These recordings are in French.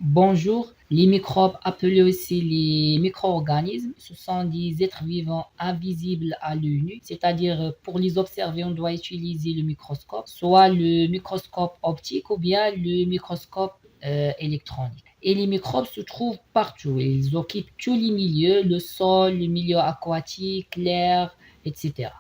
Bonjour, les microbes, appelés aussi les micro-organismes, ce sont des êtres vivants invisibles à l'œil nu, c'est-à-dire pour les observer, on doit utiliser le microscope, soit le microscope optique ou bien le microscope électronique. Et les microbes se trouvent partout, ils occupent tous les milieux, le sol, le milieu aquatique, l'air, etc.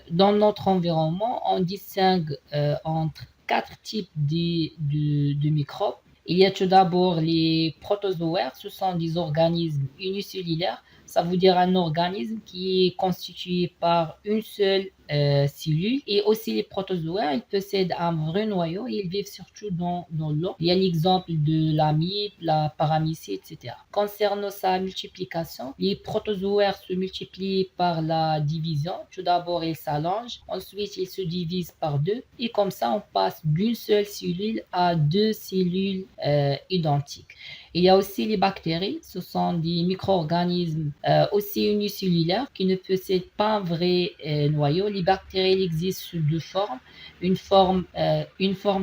Dans notre environnement, on distingue entre quatre types de microbes. Il y a tout d'abord les protozoaires, ce sont des organismes unicellulaires, ça veut dire un organisme qui est constitué par une seule cellule. Et aussi les protozoaires, ils possèdent un vrai noyau et ils vivent surtout dans l'eau. Il y a l'exemple de l'amibe, la paramycie, etc. Concernant sa multiplication, les protozoaires se multiplient par la division. Tout d'abord, ils s'allongent, ensuite ils se divisent par deux et comme ça, on passe d'une seule cellule à deux cellules identiques. Il y a aussi les bactéries, ce sont des micro-organismes aussi unicellulaires qui ne possèdent pas un vrai noyau. Les bactéries elles existent sous deux formes. Une forme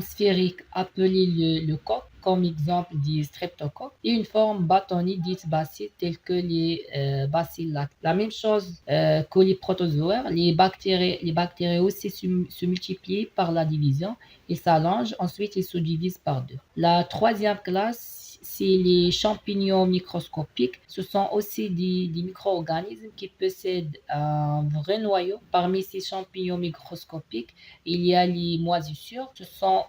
sphérique appelée le coque, comme exemple des streptocoques, et une forme bâtonnée dite bacille, telle que les bacilles lactées. La même chose que les protozoaires, les bactéries aussi se multiplient par la division. Ils s'allongent, ensuite ils se divisent par deux. La troisième classe, c'est les champignons microscopiques. Ce sont aussi des micro-organismes qui possèdent un vrai noyau. Parmi ces champignons microscopiques, il y a les moisissures. Ce sont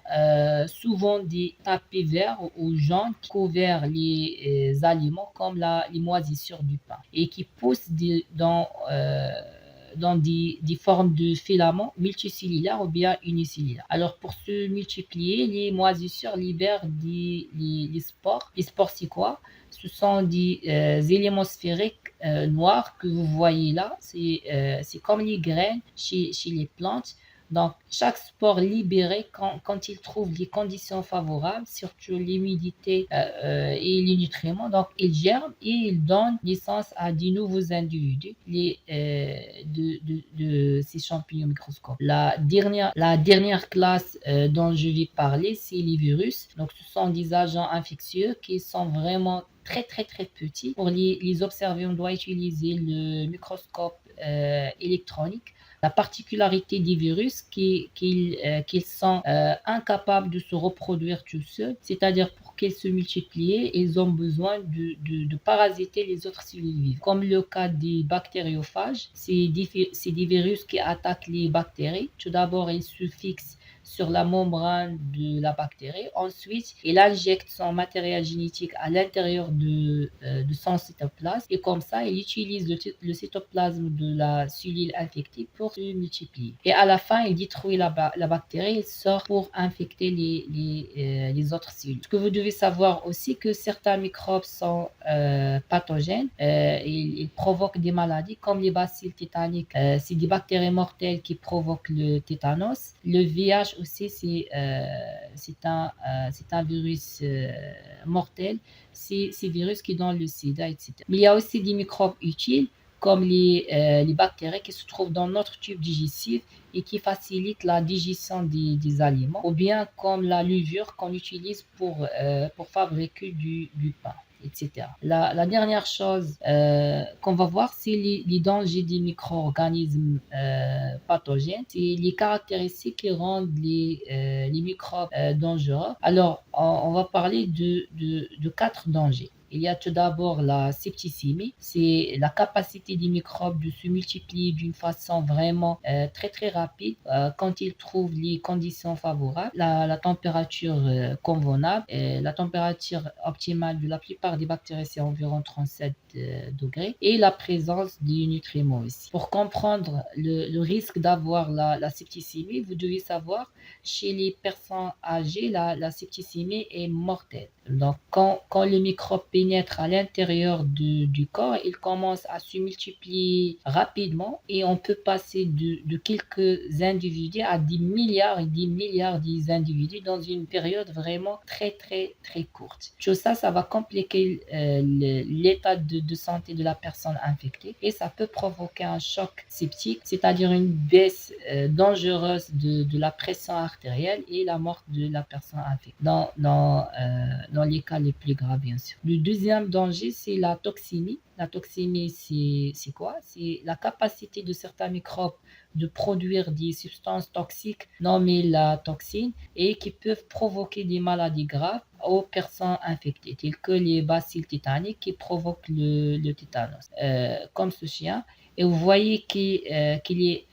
souvent des tapis verts ou jaunes qui couvrent les aliments comme les moisissures du pain et qui poussent dans des formes de filaments multicellulaires ou bien unicellulaires. Alors, pour se multiplier, les moisissures libèrent les spores. Les spores, c'est quoi? Ce sont des éléments sphériques noirs que vous voyez là. C'est comme les graines chez les plantes. Donc, chaque spore libéré, quand il trouve les conditions favorables, surtout l'humidité et les nutriments, donc il germe et il donne naissance à de nouveaux individus de ces champignons microscopiques. La dernière classe dont je vais parler, c'est les virus. Donc, ce sont des agents infectieux qui sont vraiment très très très petits. Pour les observer, on doit utiliser le microscope électronique. La particularité des virus, qu'ils sont incapables de se reproduire tout seuls, c'est-à-dire pour qu'ils se multiplient, ils ont besoin de parasiter les autres cellules vives. Comme le cas des bactériophages, c'est des virus qui attaquent les bactéries. Tout d'abord, ils se fixent sur la membrane de la bactérie. Ensuite, il injecte son matériel génétique à l'intérieur de son cytoplasme et comme ça, il utilise le cytoplasme de la cellule infectée pour se multiplier. Et à la fin, il détruit la bactérie, il sort pour infecter les autres cellules. Ce que vous devez savoir aussi que certains microbes sont pathogènes, ils provoquent des maladies comme les bacilles tétaniques. C'est des bactéries mortelles qui provoquent le tétanos. Le VIH aussi, c'est un virus mortel. C'est ces virus qui donnent le sida, etc. Mais il y a aussi des microbes utiles comme les bactéries qui se trouvent dans notre tube digestif et qui facilitent la digestion des aliments, ou bien comme la levure qu'on utilise pour fabriquer du pain, etc. La dernière chose qu'on va voir, c'est les dangers des micro-organismes pathogènes. C'est les caractéristiques qui rendent les microbes dangereux. Alors, on va parler de quatre dangers. Il y a tout d'abord la septicémie, c'est la capacité des microbes de se multiplier d'une façon vraiment très très rapide quand ils trouvent les conditions favorables, la température convenable, la température optimale de la plupart des bactéries c'est environ 37 degrés et la présence des nutriments aussi. Pour comprendre le risque d'avoir la septicémie, vous devez savoir chez les personnes âgées, la septicémie est mortelle. Donc, quand le microbe pénètrent à l'intérieur du corps, ils commencent à se multiplier rapidement et on peut passer de quelques individus à des milliards et des milliards d'individus dans une période vraiment très très très courte. Tout ça, ça va compliquer l'état de santé de la personne infectée et ça peut provoquer un choc septique, c'est-à-dire une baisse dangereuse de la pression artérielle et la mort de la personne infectée, dans les cas les plus graves, bien sûr. Le deuxième danger, c'est la toxémie. La toxémie, c'est quoi? C'est la capacité de certains microbes de produire des substances toxiques nommées la toxine et qui peuvent provoquer des maladies graves aux personnes infectées, telles que les bacilles tétaniques qui provoquent le tétanos, comme ce chien. Et vous voyez qu'il est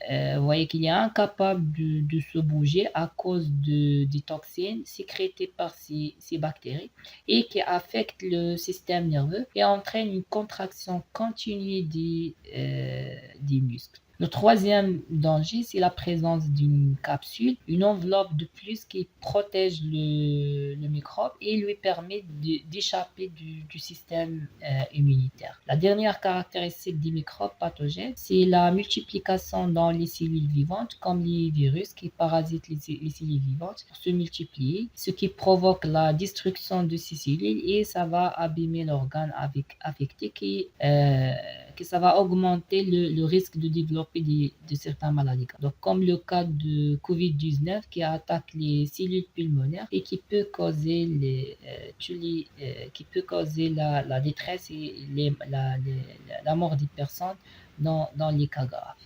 incapable de se bouger à cause des toxines sécrétées par ces bactéries et qui affectent le système nerveux et entraînent une contraction continue des muscles. Le troisième danger, c'est la présence d'une capsule, une enveloppe de plus qui protège le microbe et lui permet d'échapper du système immunitaire. La dernière caractéristique des microbes pathogènes, c'est la multiplication dans les cellules vivantes, comme les virus qui parasitent les cellules vivantes pour se multiplier, ce qui provoque la destruction de ces cellules et ça va abîmer l'organe affecté que ça va augmenter le risque de développer de certaines maladies. Donc, comme le cas de COVID-19 qui attaque les cellules pulmonaires et qui peut causer, qui peut causer la détresse et la mort des personnes dans les cas graves.